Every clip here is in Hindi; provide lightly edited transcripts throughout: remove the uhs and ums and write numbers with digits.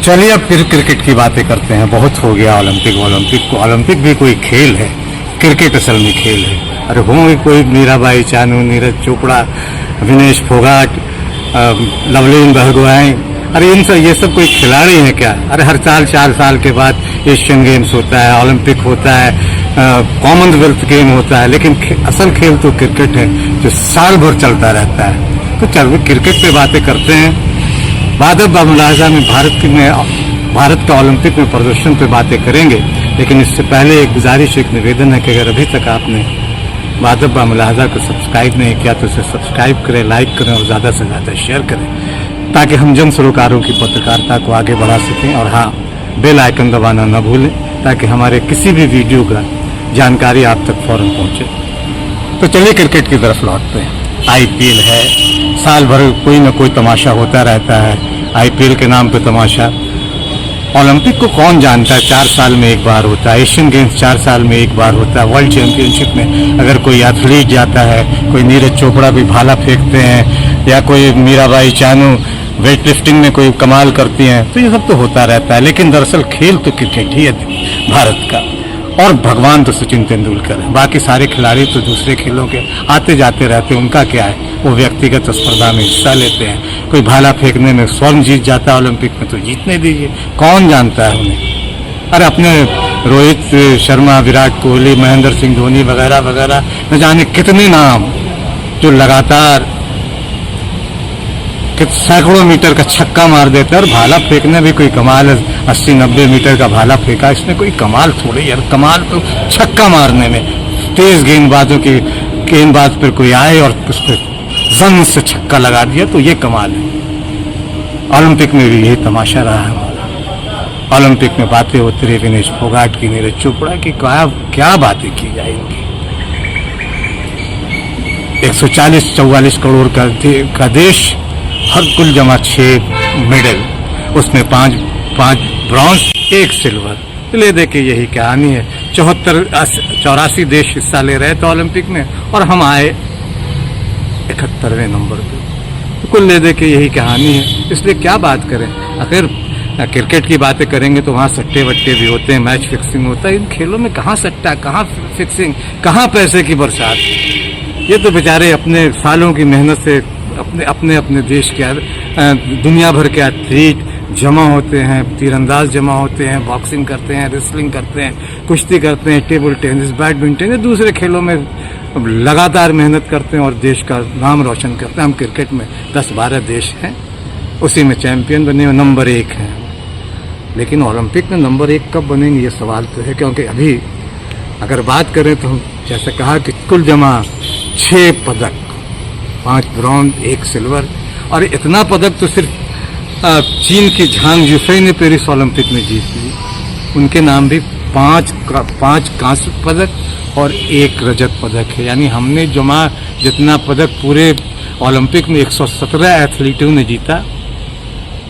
चलिए अब फिर क्रिकेट की बातें करते हैं। बहुत हो गया ओलंपिक भी कोई खेल है, क्रिकेट असल में खेल है। अरे होंगे कोई मीराबाई चानू, नीरज चोपड़ा, विनेश फोगाट, लवलीन बहगोहाई, अरे ये सब कोई खिलाड़ी हैं क्या? अरे हर साल 4 साल के बाद एशियन गेम्स होता है, ओलंपिक होता है, कॉमनवेल्थ गेम होता है, लेकिन असल खेल तो क्रिकेट है जो साल भर चलता रहता है। तो चलो क्रिकेट पे बातें करते हैं। बादब बामुलाजा में भारत का ओलंपिक में प्रदर्शन पे बातें करेंगे, लेकिन इससे पहले एक गुजारिश, एक निवेदन है कि अगर अभी तक आपने बादब बामुलाजा को सब्सक्राइब नहीं किया तो उसे सब्सक्राइब करें, लाइक करें और ज़्यादा से ज़्यादा शेयर करें, ताकि हम जन सरोकारों की पत्रकारिता को आगे बढ़ा सकें। और हाँ, बेल आइकन दबाना न भूलें ताकि हमारे किसी भी वीडियो का जानकारी आप तक फौरन पहुंचे। तो चलिए क्रिकेट की तरफ लौटते हैं। आईपीएल है, साल भर कोई न कोई तमाशा होता रहता है। आईपीएल के नाम पे तमाशा। ओलंपिक को कौन जानता है, 4 साल में एक बार होता है। एशियन गेम्स 4 साल में एक बार होता है। वर्ल्ड चैंपियनशिप में अगर कोई एथलीट जाता है, कोई नीरज चोपड़ा भी भाला फेंकते हैं, या कोई मीराबाई चानू वेट लिफ्टिंग में कोई कमाल करती हैं, तो ये सब तो होता रहता है। लेकिन दरअसल खेल तो क्रिकेट ही है भारत का, और भगवान तो सचिन तेंदुलकर है। बाकी सारे खिलाड़ी तो दूसरे खेलों के आते जाते रहते हैं, उनका क्या है, वो व्यक्तिगत स्पर्धा में हिस्सा लेते हैं। कोई भाला फेंकने में स्वर्ण जीत जाता है ओलंपिक में, तो जीतने दीजिए, कौन जानता है उन्हें। अरे अपने रोहित शर्मा, विराट कोहली, महेंद्र सिंह धोनी वगैरह वगैरह न जाने कितने नाम जो लगातार सैकड़ों मीटर का छक्का मार देते हैं। और भाला फेंकने भी कोई कमाल है, 80-90 मीटर का भाला फेंका, इसमें कोई कमाल थोड़ी यार। कमाल तो छक्का मारने में, तेज गेंदबाज पर कोई आए और उस पर जन से छक्का लगा दिया, तो ये कमाल है। ओलंपिक में भी यही तमाशा रहा है हमारा। ओलंपिक में बातें होती रही विनेश फोगाट की, नीरज चोपड़ा की, क्या बातें की जाएंगी। 140-44 करोड़ का देश, हर कुल जमा 6 मेडल, उसमें 5 ब्रॉन्ज, 1 सिल्वर। ले दे के यही कहानी है। 84 देश हिस्सा ले रहे थे ओलंपिक में, और हम आए 71वें नंबर पे। तो कुल ले दे के यही कहानी है। इसलिए क्या बात करें। आखिर क्रिकेट की बातें करेंगे तो वहाँ सट्टे वट्टे भी होते हैं, मैच फिक्सिंग होता है। इन खेलों में कहाँ सट्टा, कहाँ फिक्सिंग, कहाँ पैसे की बरसात। ये तो बेचारे अपने सालों की मेहनत से अपने देश के, दुनिया भर के एथलीट जमा होते हैं, तीरंदाज जमा होते हैं, बॉक्सिंग करते हैं, रेसलिंग करते हैं, कुश्ती करते हैं, टेबल टेनिस, बैडमिंटन या दूसरे खेलों में लगातार मेहनत करते हैं और देश का नाम रोशन करते हैं। हम क्रिकेट में 10-12 देश हैं, उसी में चैंपियन बने हुए नंबर 1 हैं। लेकिन ओलंपिक में नंबर 1 कब बनेंगे, ये सवाल तो है। क्योंकि अभी अगर बात करें तो जैसे कहा कि कुल जमा 6 पदक, 5 ब्रॉन्ज, 1 सिल्वर। और इतना पदक तो सिर्फ चीन की झांग जुफई ने पेरिस ओलंपिक में जीत ली। उनके नाम भी 5 कांस्य पदक और 1 रजत पदक है। यानी हमने जमा जितना पदक पूरे ओलंपिक में 117 एथलीटों ने जीता,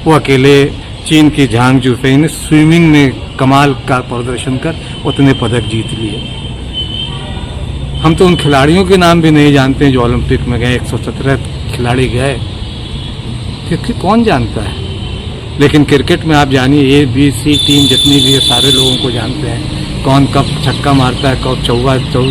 वो अकेले चीन की झांग जुफई ने स्विमिंग में कमाल का प्रदर्शन कर उतने पदक जीत लिए। हम तो उन खिलाड़ियों के नाम भी नहीं जानते जो ओलंपिक में गए। 117 खिलाड़ी गए, क्योंकि कौन जानता है। लेकिन क्रिकेट में आप जानिए, A, B, C टीम जितनी भी है, सारे लोगों को जानते हैं। कौन कब छक्का मारता है, कब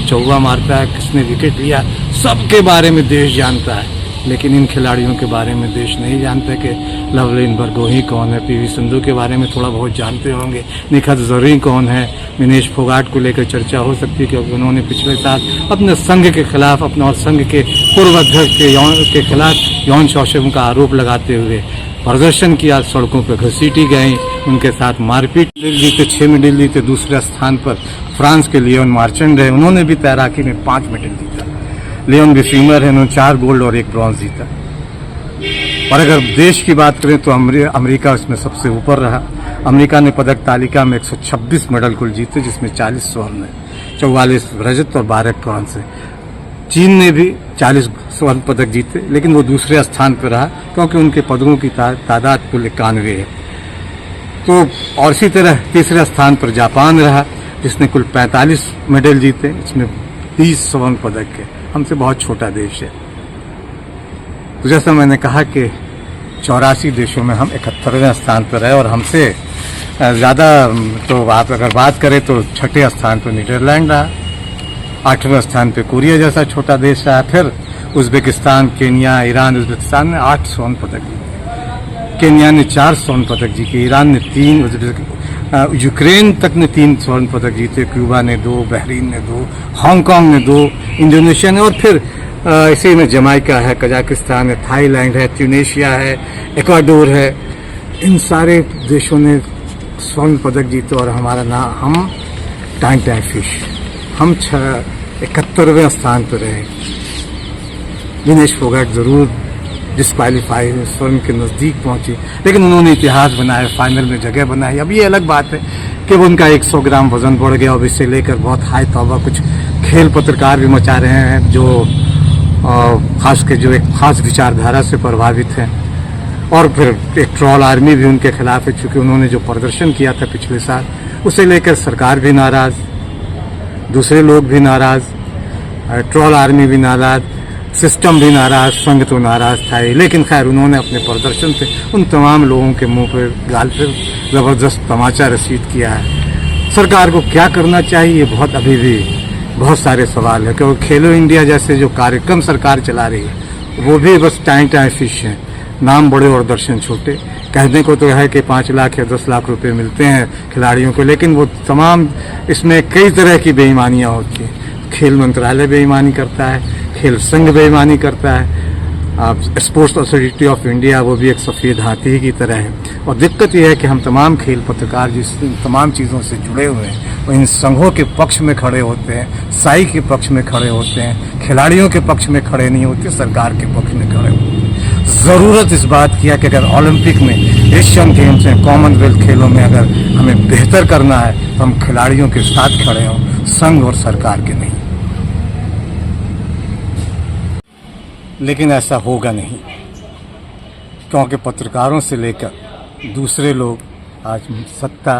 चौवा मारता है, किसने विकेट लिया, सबके बारे में देश जानता है। लेकिन इन खिलाड़ियों के बारे में देश नहीं जानते कि लवलीन बरगोही कौन है, PV सिंधु के बारे में थोड़ा बहुत जानते होंगे, निखत ज़रीन कौन है, विनेश फोगाट को लेकर चर्चा हो सकती है क्योंकि उन्होंने पिछले साल अपने संघ के खिलाफ, अपने और संघ के पूर्व अध्यक्ष के खिलाफ यौन शोषण का आरोप लगाते हुए प्रदर्शन किया, सड़कों पर घसीटी गई, उनके साथ मारपीट। जीते 6 मेडल जीते। दूसरे स्थान पर फ्रांस के लियोन मार्चेंड है, उन्होंने भी तैराकी में 5 मेडल जीता। लियोन बिस्विमर है, उन्होंने 4 गोल्ड और 1 ब्रॉन्ज जीता। और अगर देश की बात करें तो अमेरिका इसमें सबसे ऊपर रहा। अमेरिका ने पदक तालिका में 126 मेडल कुल जीते, जिसमें 40 स्वर्ण है, 44 रजत और 12 कांस्य है। चीन ने भी 40 स्वर्ण पदक जीते, लेकिन वो दूसरे स्थान पर रहा क्योंकि उनके पदकों की तादाद कुल 91 है। तो और इसी तरह तीसरे स्थान पर जापान रहा, जिसने कुल 45 मेडल जीते, इसमें 30 स्वर्ण पदक है। हमसे बहुत छोटा देश है। तो जैसा मैंने कहा कि 84 देशों में हम 71वें स्थान पर है और हमसे ज़्यादा तो आप अगर बात करें तो छठे स्थान पर नीदरलैंड रहा, 8वें स्थान पे कोरिया जैसा छोटा देश रहा, फिर उज़्बेकिस्तान, केन्या, ईरान, उज़्बेकिस्तान ने 8 स्वर्ण पदक जीते, केन्या ने 4 स्वर्ण पदक जीते, ईरान ने 3, यूक्रेन तक ने 3 स्वर्ण पदक जीते, क्यूबा ने 2, बहरीन ने 2, हांगकांग ने 2, इंडोनेशिया ने, और फिर इसी में जमाइका है, कजाकिस्तान है, थाईलैंड है, ट्यूनीशिया है, इक्वाडोर है, इन सारे देशों ने स्वर्ण पदक जीते और हमारा नाम, हम टाइम फिश, हम 71वें स्थान पर रहे। विनेश फोगाट जरूर डिस्क्वालीफाई हुए, स्वर्ण के नज़दीक पहुंचे, लेकिन उन्होंने इतिहास बनाया, फाइनल में जगह बनाई। अब ये अलग बात है कि उनका 100 ग्राम वजन बढ़ गया और इससे लेकर बहुत हाई तौबा कुछ खेल पत्रकार भी मचा रहे हैं जो खास के जो एक खास विचारधारा से प्रभावित हैं, और फिर एक ट्रोल आर्मी भी उनके खिलाफ है, चूंकि उन्होंने जो प्रदर्शन किया था पिछले साल उसे लेकर सरकार भी नाराज, दूसरे लोग भी नाराज, ट्रोल आर्मी भी नाराज, सिस्टम भी नाराज, संघ तो नाराज था ही। लेकिन खैर उन्होंने अपने प्रदर्शन से उन तमाम लोगों के मुंह पर गाल पर जबरदस्त तमाचा रसीद किया है। सरकार को क्या करना चाहिए, बहुत अभी भी बहुत सारे सवाल है, क्योंकि खेलो इंडिया जैसे जो कार्यक्रम सरकार चला रही है वो भी बस टाइम फिश है, नाम बड़े और दर्शन छोटे। कहने को तो है कि 5 लाख या 10 लाख रुपए मिलते हैं खिलाड़ियों को, लेकिन वो तमाम इसमें कई तरह की बेईमानियां होती हैं। खेल मंत्रालय बेईमानी करता है, खेल संघ बेईमानी करता है, स्पोर्ट्स अथॉरिटी ऑफ इंडिया वो भी एक सफ़ेद हाथी की तरह है। और दिक्कत यह है कि हम तमाम खेल पत्रकार जिस तमाम चीज़ों से जुड़े हुए हैं वो इन संघों के पक्ष में खड़े होते हैं, साई के पक्ष में खड़े होते हैं, खिलाड़ियों के पक्ष में खड़े नहीं होते, सरकार के पक्ष में खड़े होते हैं। ज़रूरत इस बात की है कि अगर ओलंपिक में, एशियन गेम्स में, कॉमनवेल्थ खेलों में अगर हमें बेहतर करना है तो हम खिलाड़ियों के साथ खड़े हों, संघ और सरकार के नहीं। लेकिन ऐसा होगा नहीं, क्योंकि पत्रकारों से लेकर दूसरे लोग आज सत्ता,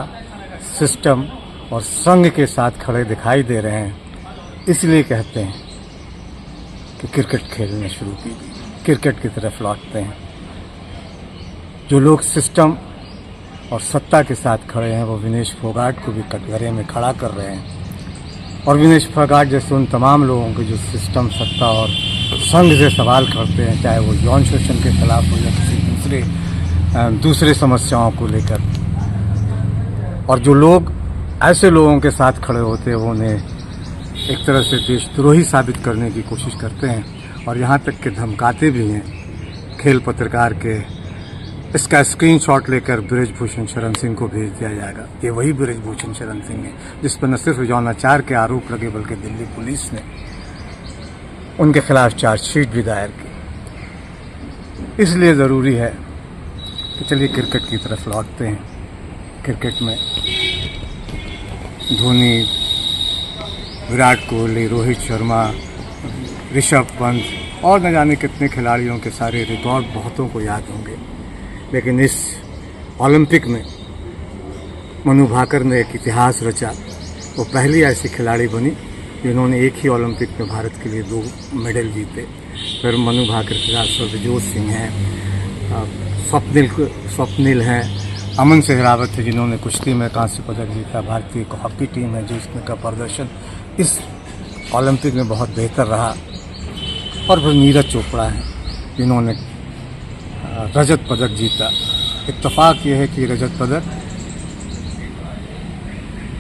सिस्टम और संघ के साथ खड़े दिखाई दे रहे हैं। इसलिए कहते हैं कि क्रिकेट खेलना शुरू कीजिए, क्रिकेट की तरफ लौटते हैं। जो लोग सिस्टम और सत्ता के साथ खड़े हैं वो विनेश फोगाट को भी कटघरे में खड़ा कर रहे हैं, और विनेश फोगाट जैसे उन तमाम लोगों के जो सिस्टम, सत्ता और संघ से सवाल करते हैं, चाहे वो यौन शोषण के खिलाफ हो या किसी दूसरे समस्याओं को लेकर। और जो लोग ऐसे लोगों के साथ खड़े होते हैं वो उन्हें एक तरह से देशद्रोही साबित करने की कोशिश करते हैं, और यहाँ तक कि धमकाते भी हैं। खेल पत्रकार के इसका स्क्रीनशॉट लेकर बृजभूषण शरण सिंह को भेज दिया जाएगा। ये वही बृजभूषण शरण सिंह है जिस पर न सिर्फ यौनाचार के आरोप लगे बल्कि दिल्ली पुलिस ने उनके खिलाफ चार्जशीट भी दायर की। इसलिए ज़रूरी है कि चलिए क्रिकेट की तरफ लौटते हैं। क्रिकेट में धोनी, विराट कोहली, रोहित शर्मा, ऋषभ पंत और न जाने कितने खिलाड़ियों के सारे रिकॉर्ड बहुतों को याद होंगे, लेकिन इस ओलंपिक में मनु भाकर ने एक इतिहास रचा। वो पहली ऐसी खिलाड़ी बनी जिन्होंने एक ही ओलंपिक में भारत के लिए 2 मेडल जीते। फिर मनु भाकर के साथ सर्वजोत सिंह हैं, स्वप्निल हैं, अमन सहरावत है जिन्होंने कुश्ती में कांस्य पदक जीता। भारतीय हॉकी टीम है जिसमें का प्रदर्शन इस ओलंपिक में बहुत बेहतर रहा। और फिर नीरज चोपड़ा हैं जिन्होंने रजत पदक जीता। इत्तेफाक ये है कि रजत पदक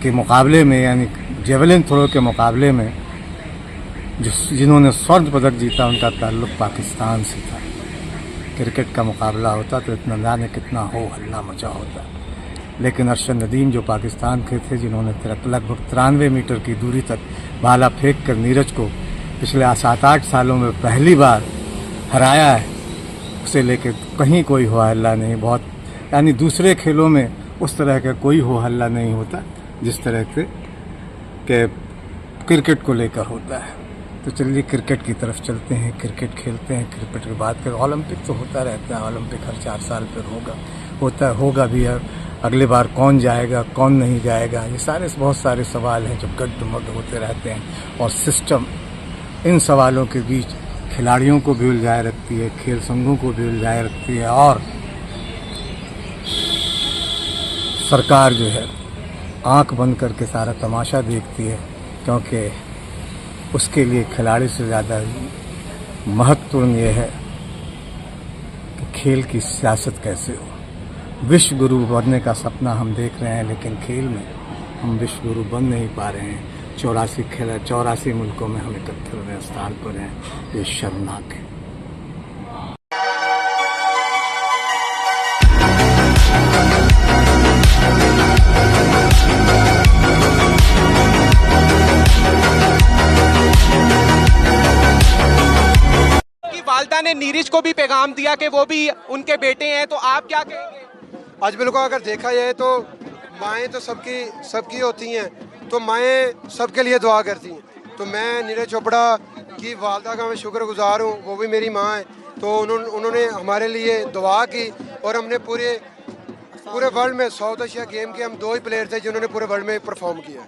के मुकाबले में, यानी जेवलिन थ्रो के मुकाबले में जिन्होंने स्वर्ण पदक जीता उनका ताल्लुक पाकिस्तान से था। क्रिकेट का मुकाबला होता तो इतना जाने कितना हो हल्ला मचा होता, लेकिन अरशद नदीम जो पाकिस्तान के थे जिन्होंने लगभग 93 मीटर की दूरी तक भाला फेंक कर नीरज को पिछले 7-8 सालों में पहली बार हराया है, उसे लेकर कहीं कोई हो हल्ला नहीं। बहुत यानी दूसरे खेलों में उस तरह का कोई हो हल्ला नहीं होता जिस तरह से कि क्रिकेट को लेकर होता है। तो चलिए क्रिकेट की तरफ चलते हैं, क्रिकेट खेलते हैं। क्रिकेट की बात करें, ओलंपिक तो होता रहता है, ओलंपिक हर 4 साल पर होगा भी है। अगली बार कौन जाएगा कौन नहीं जाएगा, ये सारे बहुत सारे सवाल हैं जो गड्ढमड होते रहते हैं। और सिस्टम इन सवालों के बीच खिलाड़ियों को भी उलझाए रखती है, खेल संघों को भी उलझाए रखती है, और सरकार जो है आंख बंद करके सारा तमाशा देखती है, क्योंकि उसके लिए खिलाड़ी से ज़्यादा महत्वपूर्ण ये है कि खेल की सियासत कैसे हो। विश्व गुरु बनने का सपना हम देख रहे हैं, लेकिन खेल में हम विश्व गुरु बन नहीं पा रहे हैं। 84 मुल्कों में हम 71वें स्थान पर हैं। ये शर्मनाक है। वालदा ने नीरज को भी पैगाम दिया कि वो भी उनके बेटे हैं, तो आप क्या कहेंगे? आज बिल्कुल अगर देखा जाए तो माएँ तो सबकी होती हैं, तो माएँ सबके लिए दुआ करती हैं। तो मैं नीरज चोपड़ा की वालदा का मैं शुक्रगुजार हूँ, वो भी मेरी माँ है। तो उन्होंने हमारे लिए दुआ की, और हमने पूरे वर्ल्ड में साउथ एशिया गेम के हम 2 ही प्लेयर थे जिन्होंने पूरे वर्ल्ड में परफॉर्म किया।